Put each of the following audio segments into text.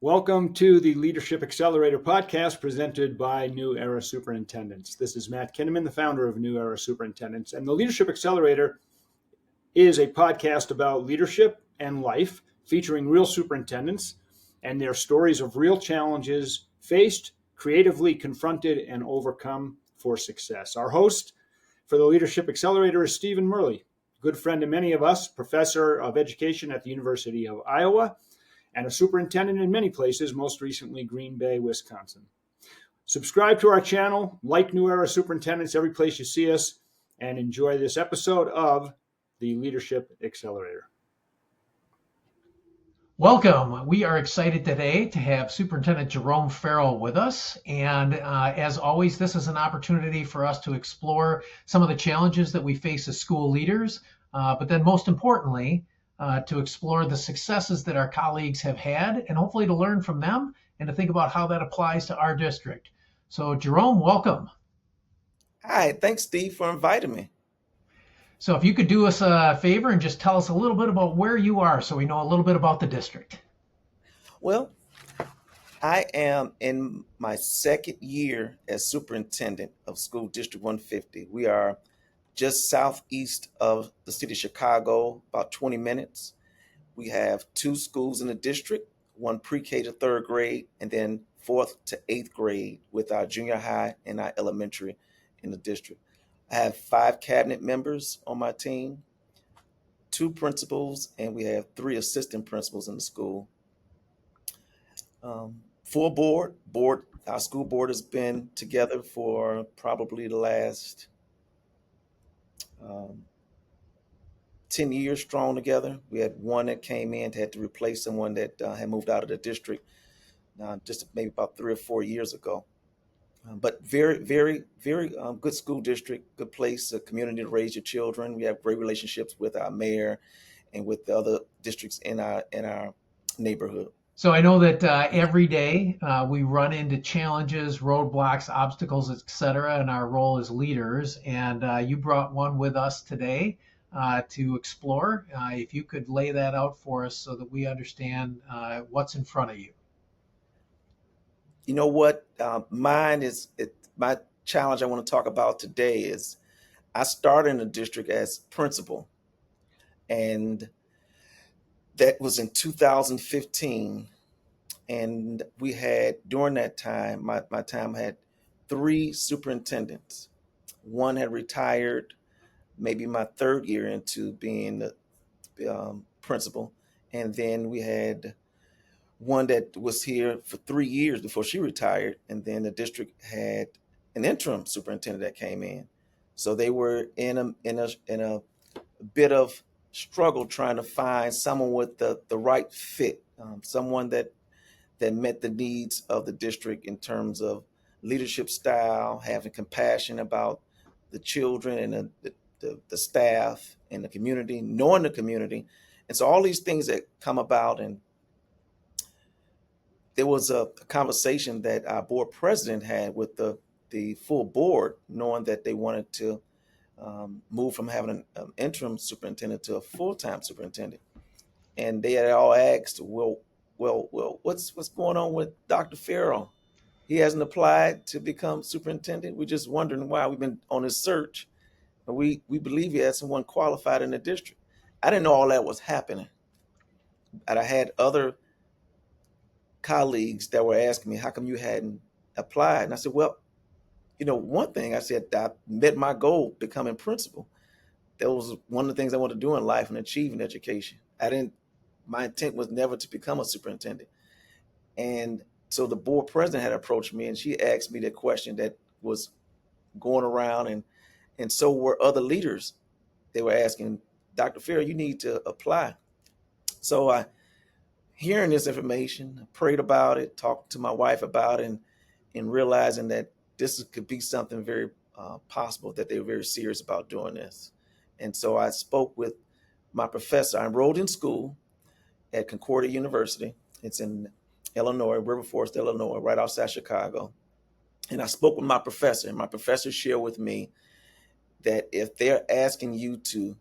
Welcome to the Leadership Accelerator podcast presented by New Era Superintendents. This is Matt Kinnaman, the founder of New Era Superintendents. And the Leadership Accelerator is a podcast about leadership and life, featuring real superintendents and their stories of real challenges faced, creatively confronted, and overcome for success. Our host for the Leadership Accelerator is Stephen Murley, good friend of many of us, professor of education at the University of Iowa, and a superintendent in many places, most recently Green Bay, Wisconsin. Subscribe to our channel, like New Era Superintendents every place you see us, and enjoy this episode of the Leadership Accelerator. Welcome. We are excited today to have Superintendent Jerome Farrell with us. And as always, this is an opportunity for us to explore some of the challenges that we face as school leaders, but then most importantly, to explore the successes that our colleagues have had and hopefully to learn from them and to think about how that applies to our district. So Jerome, welcome. Hi, thanks Steve for inviting me. So if you could do us a favor and just tell us a little bit about where you are so we know a little bit about the district. Well, I am in my second year as superintendent of School District 150. We are just southeast of the city of Chicago, about 20 minutes. We have two schools in the district, one pre-K to third grade, and then fourth to eighth grade with our junior high and our elementary in the district. I have 5 cabinet members on my team, 2 principals, and we have 3 assistant principals in the school. Full board, our school board has been together for probably the last 10 years strong together. We had one that came in, had to replace someone that had moved out of the district just maybe about 3 or 4 years ago. But very, very, very good school district, good place, a community to raise your children. We have great relationships with our mayor and with the other districts in our neighborhood. So I know that every day we run into challenges, roadblocks, obstacles, etc. in our role as leaders. And you brought one with us today to explore. If you could lay that out for us so that we understand what's in front of you. You know what? My challenge I want to talk about today is I started in the district as principal, and that was in 2015. And we had, during that time, my time had 3 superintendents. One had retired maybe my third year into being the principal. And then we had one that was here for 3 years before she retired. And then the district had an interim superintendent that came in. So they were in a bit of struggle trying to find someone with the right fit, someone that met the needs of the district in terms of leadership style, having compassion about the children and the staff and the community, knowing the community. And so all these things that come about, and there was a conversation that our board president had with the full board, knowing that they wanted to move from having an interim superintendent to a full-time superintendent. And they had all asked, well, what's going on with Dr. Farrell? He hasn't applied to become superintendent. We're just wondering why. We've been on his search, and we believe he has someone qualified in the district. I didn't know all that was happening. And I had other colleagues that were asking me, how come you hadn't applied? And I said, well, one thing I said, I met my goal becoming principal. That was one of the things I wanted to do in life and achieve in education. My intent was never to become a superintendent. And so the board president had approached me, and she asked me that question that was going around, and so were other leaders. They were asking, Dr. Farrell, you need to apply. So hearing this information, I prayed about it, talked to my wife about it, and realizing that this could be something very possible, that they were very serious about doing this. And so I spoke with my professor. I enrolled in school at Concordia University. It's in Illinois, River Forest, Illinois, right outside Chicago. And I spoke with my professor, and my professor shared with me that if they're asking you to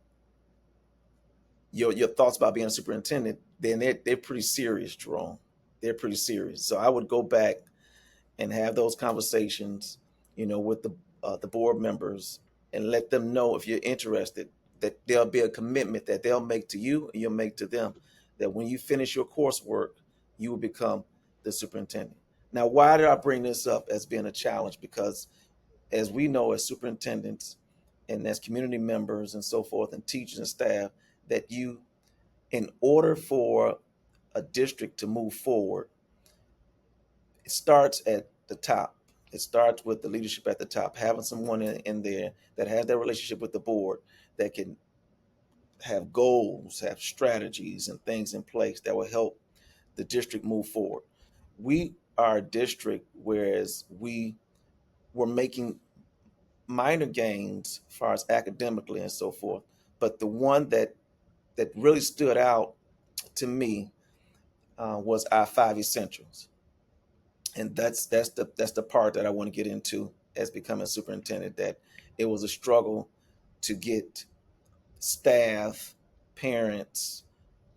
your thoughts about being a superintendent, then they're pretty serious, Jerome. they're pretty serious. So I would go back and have those conversations, with the board members, and let them know, if you're interested, that there'll be a commitment that they'll make to you and you'll make to them, that when you finish your coursework, you will become the superintendent. Now, why did I bring this up as being a challenge? Because as we know, as superintendents and as community members and so forth, and teachers and staff, that in order for a district to move forward, it starts at the top. It starts with the leadership at the top, having someone in there that has that relationship with the board, that can have goals, have strategies and things in place that will help the district move forward. We are a district, whereas we were making minor gains as far as academically and so forth, but the one that really stood out to me was our 5 essentials. And that's the part that I want to get into as becoming a superintendent. That it was a struggle to get staff, parents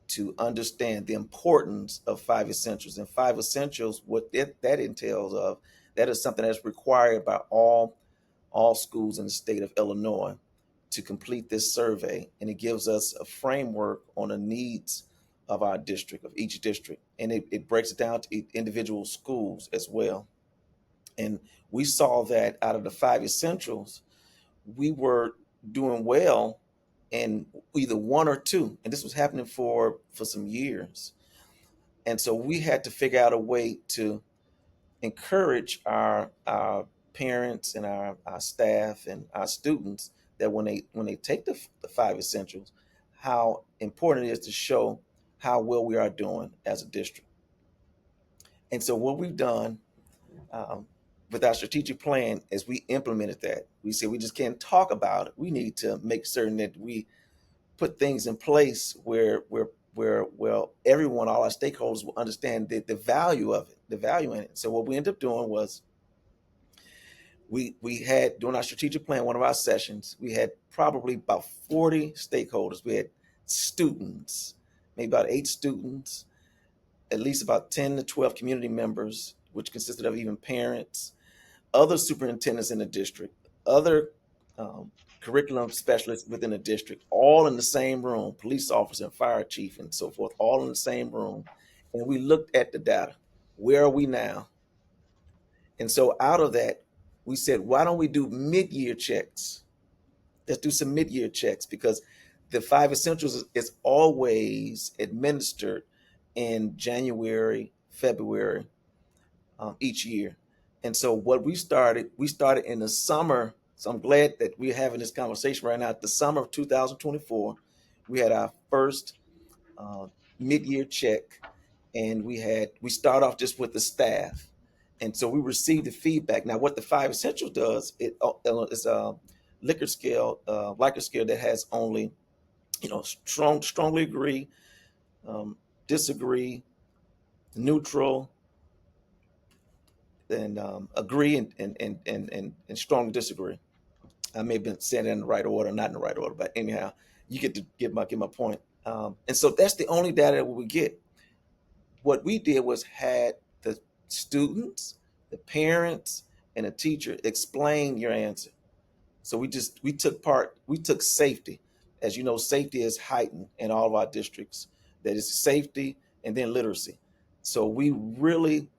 to understand the importance of 5 essentials. And 5 essentials, what that entails of, that is something that's required by all schools in the state of Illinois to complete this survey, and it gives us a framework on the needs of our district, of each district, and it breaks it down to individual schools as well. And we saw that out of the 5 essentials, we were doing well in either one or two, and this was happening for some years. And so we had to figure out a way to encourage our parents and our staff and our students, that when they take the 5 essentials, how important it is to show how well we are doing as a district. And so what we've done, um, with our strategic plan, is we implemented that. We said we just can't talk about it. We need to make certain that we put things in place where well, everyone, all our stakeholders, will understand the value of it, the value in it. So what we ended up doing was, we had, during our strategic plan, one of our sessions, we had probably about 40 stakeholders. We had students, maybe about 8 students, at least about 10 to 12 community members, which consisted of even parents, other superintendents in the district, other um, curriculum specialists within the district, all in the same room, police officer and fire chief and so forth, all in the same room. And we looked at the data. Where are we now? And so out of that, we said, why don't we do mid-year checks? Let's do some mid-year checks, because the 5 essentials is always administered in January, February, each year. And so what we started in the summer. So I'm glad that we're having this conversation right now. The summer of 2024, we had our first uh, mid-year check, and we start off just with the staff. And so we received the feedback. Now, what the 5 essentials does, it's a Likert scale that has only, strongly agree, disagree, neutral, and agree, and strongly disagree. I may have been saying it in the right order, not in the right order, but anyhow, you get to get my point. And so that's the only data that we get. What we did was had the students, the parents, and the teacher explain your answer. So we took safety. As you know, safety is heightened in all of our districts. That is safety and then literacy. So we really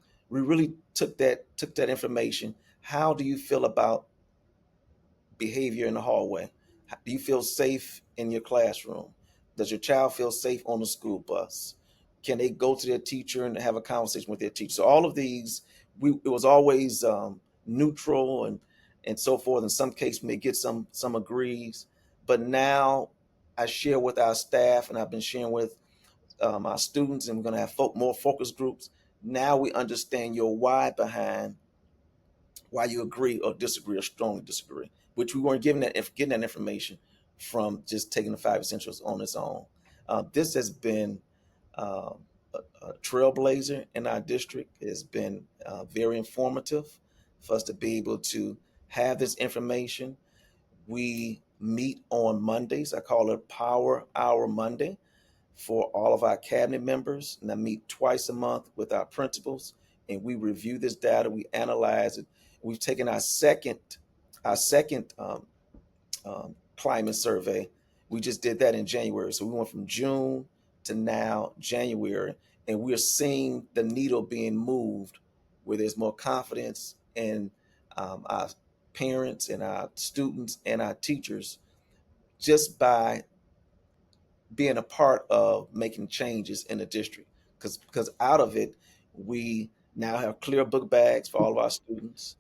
took that information. How do you feel about behavior in the hallway? Do you feel safe in your classroom? Does your child feel safe on the school bus? Can they go to their teacher and have a conversation with their teacher? So all of these, it was always neutral and so forth. In some cases, we may get some agrees, but now I share with our staff, and I've been sharing with our students, and we're going to have more focus groups. Now we understand your why behind why you agree or disagree or strongly disagree, which we weren't getting that information from just taking the 5 essentials on its own. This has been uh, a trailblazer in our district. It has been very informative for us to be able to have this information. We meet on Mondays. I call it Power Hour Monday. for all of our cabinet members, and I meet twice a month with our principals, and we review this data, we analyze it. We've taken our second climate survey. We just did that in January, so we went from June to now January, and we're seeing the needle being moved, where there's more confidence in our parents and our students and our teachers just by being a part of making changes in the district. Because out of it, we now have clear book bags for all of our students.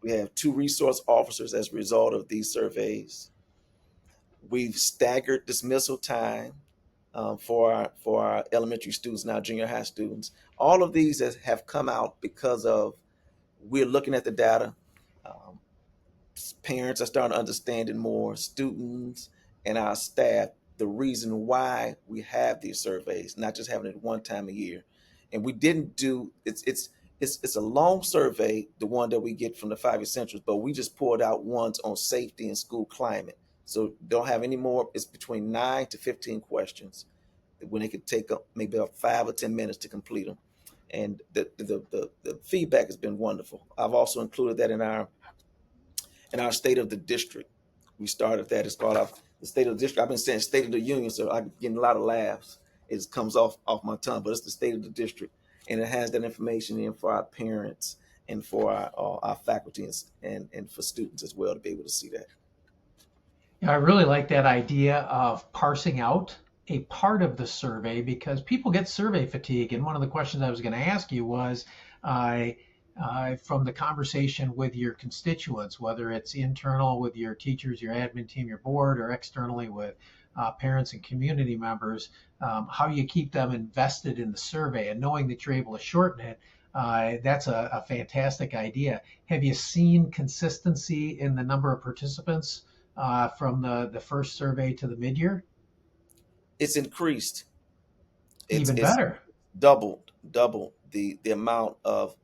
We have 2 resource officers as a result of these surveys. We've staggered dismissal time for our elementary students, now junior high students. All of these have come out because of we're looking at the data. Um, Parents are starting to understand it more, students and our staff, the reason why we have these surveys, not just having it one time a year. And we didn't do it's a long survey, the one that we get from the 5 essentials, but we just poured out ones on safety and school climate. So don't have any more. It's between 9 to 15 questions when it could take up maybe about 5 or 10 minutes to complete them. And the feedback has been wonderful. I've also included that in our state of the district. We started that. It's called the state of the district. I've been saying state of the union, so I'm getting a lot of laughs. It comes off my tongue, but it's the state of the district, and it has that information in for our parents and for our faculty and for students as well to be able to see that. I really like that idea of parsing out a part of the survey because people get survey fatigue. And one of the questions I was going to ask you was from the conversation with your constituents, whether it's internal with your teachers, your admin team, your board, or externally with parents and community members, how you keep them invested in the survey and knowing that you're able to shorten it. That's a fantastic idea. Have you seen consistency in the number of participants from the first survey to the mid-year? It's increased. Even It's better. doubled the amount of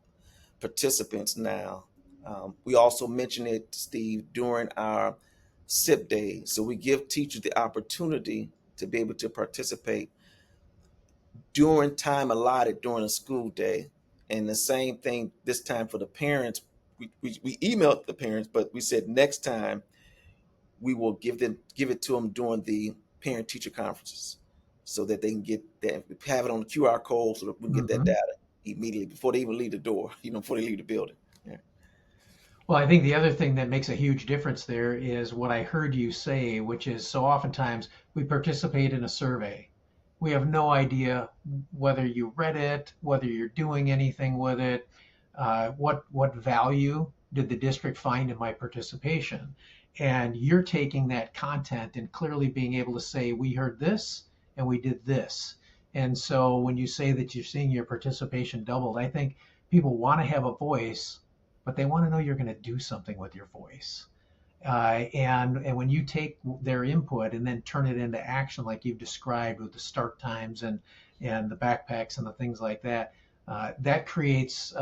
participants now. We also mentioned it, Steve, during our SIP days. So we give teachers the opportunity to be able to participate during time allotted during a school day. And the same thing this time for the parents. We emailed the parents, but we said next time we will give it to them during the parent teacher conferences so that they can get that, have it on the QR code so that we can get that Mhm. data immediately before they even leave the door, before they leave the building. Yeah. Well, I think the other thing that makes a huge difference there is what I heard you say, which is so oftentimes we participate in a survey. We have no idea whether you read it, whether you're doing anything with it, what value did the district find in my participation? And you're taking that content and clearly being able to say, we heard this and we did this. And so when you say that you're seeing your participation doubled, I think people want to have a voice, but they want to know you're going to do something with your voice. And when you take their input and then turn it into action, like you've described with the start times and the backpacks and the things like that, that creates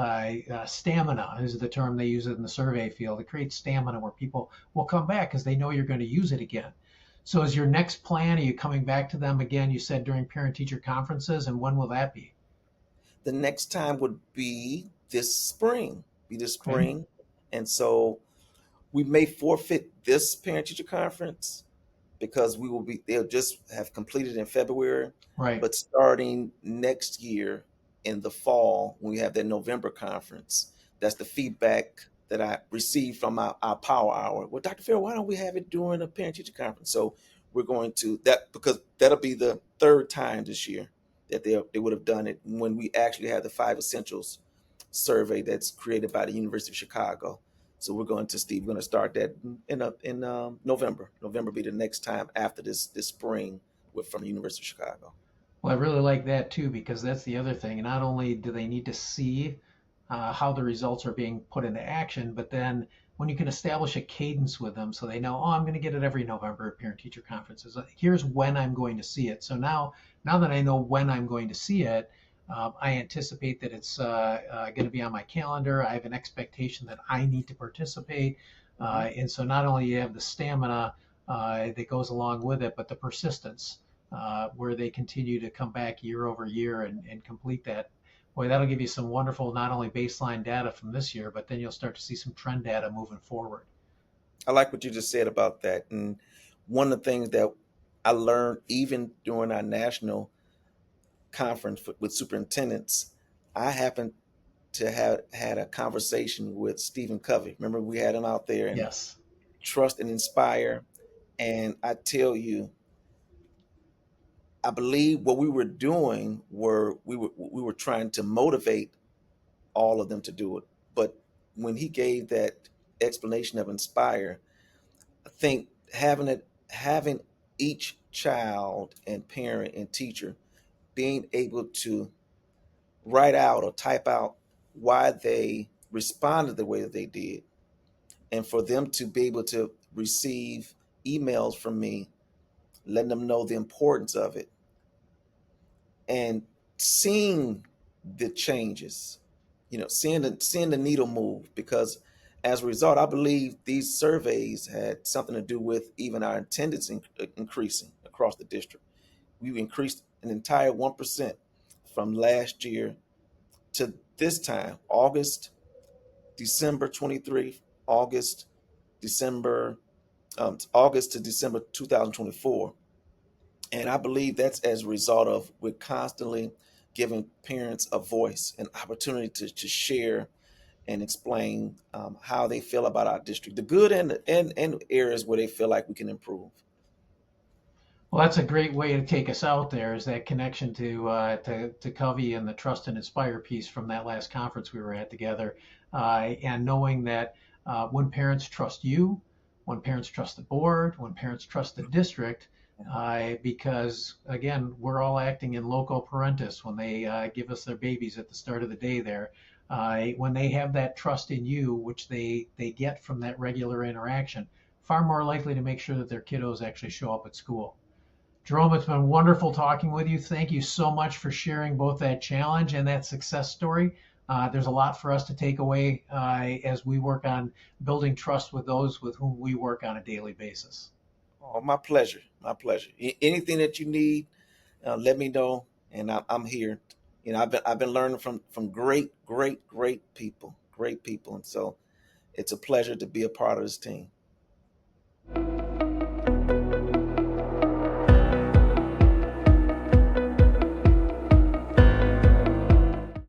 stamina, is the term they use it in the survey field. It creates stamina where people will come back because they know you're going to use it again. So is your next plan, are you coming back to them again? You said during parent-teacher conferences, and when will that be? The next time would be this spring. Okay. And so we may forfeit this parent teacher conference because they'll just have completed in February. Right. But starting next year in the fall, when we have that November conference, that's the feedback that I received from our power hour. Well, Dr. Farrell, why don't we have it during a parent teacher conference? So we're going to that because that'll be the third time this year that they would have done it when we actually had the 5 essentials survey that's created by the University of Chicago. So we're going to start that in November. November will be the next time after this spring from the University of Chicago. Well, I really like that too, because that's the other thing. Not only do they need to see how the results are being put into action, but then when you can establish a cadence with them so they know, oh, I'm going to get it every November at parent teacher conferences. Here's when I'm going to see it. So now that I know when I'm going to see it, I anticipate that it's going to be on my calendar. I have an expectation that I need to participate. Mm-hmm. And so not only you have the stamina that goes along with it, but the persistence where they continue to come back year over year and complete that. Boy, that'll give you some wonderful not only baseline data from this year, but then you'll start to see some trend data moving forward. I like what you just said about that. And one of the things that I learned even during our national conference with superintendents, I happened to have had a conversation with Stephen Covey. Remember, we had him out there and Yes. trust and inspire. And I tell you, I believe what we were doing were we were trying to motivate all of them to do it. But when he gave that explanation of inspire, I think having each child and parent and teacher being able to write out or type out why they responded the way that they did, and for them to be able to receive emails from me letting them know the importance of it, and seeing the changes, seeing the needle move. Because as a result, I believe these surveys had something to do with even our attendance increasing across the district. We increased an entire 1% from last year to this time, December 23, August, December, August to December 2024. And I believe that's as a result of we're constantly giving parents a voice, an opportunity to share and explain how they feel about our district, the good and areas where they feel like we can improve. Well, that's a great way to take us out there, is that connection to Covey and the trust and inspire piece from that last conference we were at together, and knowing that when parents trust you, when parents trust the board, when parents trust the district, because again, we're all acting in loco parentis when they give us their babies at the start of the day there. When they have that trust in you, which they get from that regular interaction, far more likely to make sure that their kiddos actually show up at school. Jerome, it's been wonderful talking with you. Thank you so much for sharing both that challenge and that success story. There's a lot for us to take away as we work on building trust with those with whom we work on a daily basis. Oh, my pleasure, my pleasure. Anything that you need, let me know, and I'm here. I've been learning from great people, and so it's a pleasure to be a part of this team.